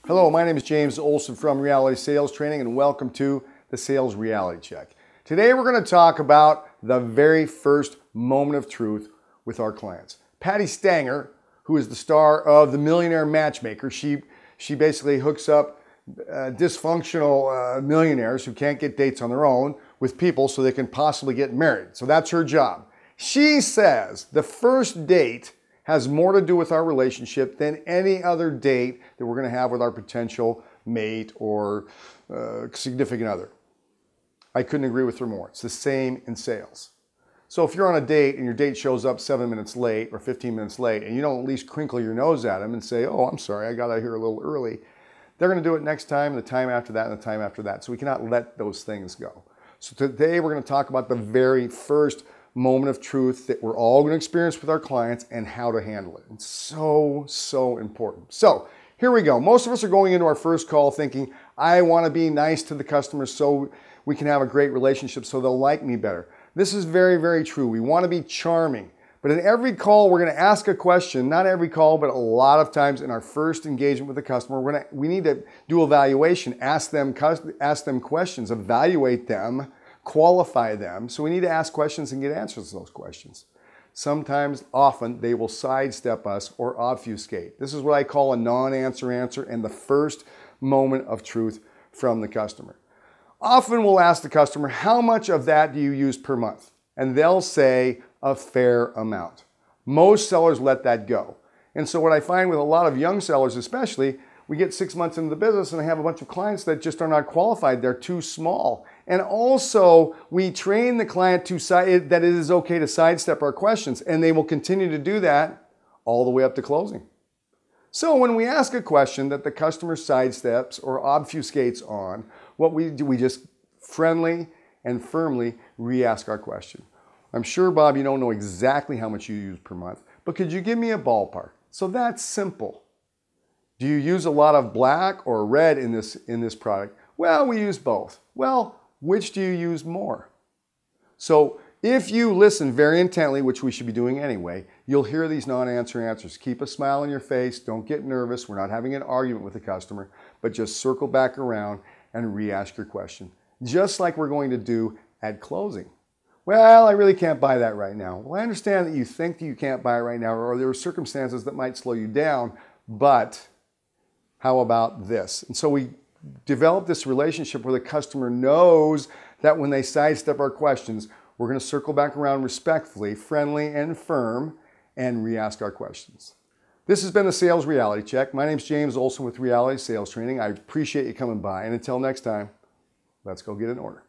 Hello, my name is James Olsen from Reality Sales Training, and welcome to the Sales Reality Check. Today we're going to talk about the very first moment of truth with our clients. Patty Stanger, who is the star of The Millionaire Matchmaker, she basically hooks up dysfunctional millionaires who can't get dates on their own with people so they can possibly get married. So that's her job. She says the first date has more to do with our relationship than any other date that we're going to have with our potential mate or significant other. I couldn't agree with her more. It's the same in sales. So if you're on a date and your date shows up 7 minutes late or 15 minutes late and you don't at least crinkle your nose at them and say, oh, I'm sorry, I got out here a little early, they're going to do it next time, the time after that, and the time after that. So we cannot let those things go. So today we're going to talk about the very first moment of truth that we're all going to experience with our clients and how to handle it. It's so important. So here we go. Most of us are going into our first call thinking, I want to be nice to the customer so we can have a great relationship so they'll like me better. This is very true. We want to be charming. But in every call, we're going to ask a question. Not every call, but a lot of times in our first engagement with the customer, we need to do evaluation, ask them questions, evaluate them, qualify them. So we need to ask questions and get answers to those questions. Sometimes, often, they will sidestep us or obfuscate. This is what I call a non-answer answer and the first moment of truth from the customer. Often we'll ask the customer, how much of that do you use per month? And they'll say a fair amount. Most sellers let that go. And so what I find with a lot of young sellers especially, we get 6 months into the business and I have a bunch of clients that just are not qualified. They're too small. And also, we train the client that it is okay to sidestep our questions, and they will continue to do that all the way up to closing. So when we ask a question that the customer sidesteps or obfuscates on, what we do, we just friendly and firmly re-ask our question. I'm sure, Bob, you don't know exactly how much you use per month, but could you give me a ballpark? So that's simple. Do you use a lot of black or red in this product? Well, we use both. Well, which do you use more? So if you listen very intently, which we should be doing anyway, you'll hear these non-answer answers. Keep a smile on your face. Don't get nervous. We're not having an argument with the customer, but just circle back around and re-ask your question. Just like we're going to do at closing. Well, I really can't buy that right now. Well, I understand that you think that you can't buy it right now, or there are circumstances that might slow you down, but how about this? And so we develop this relationship where the customer knows that when they sidestep our questions, we're going to circle back around respectfully, friendly and firm, and re-ask our questions. This has been the Sales Reality Check. My name is James Olsen with Reality Sales Training. I appreciate you coming by, and until next time, let's go get an order.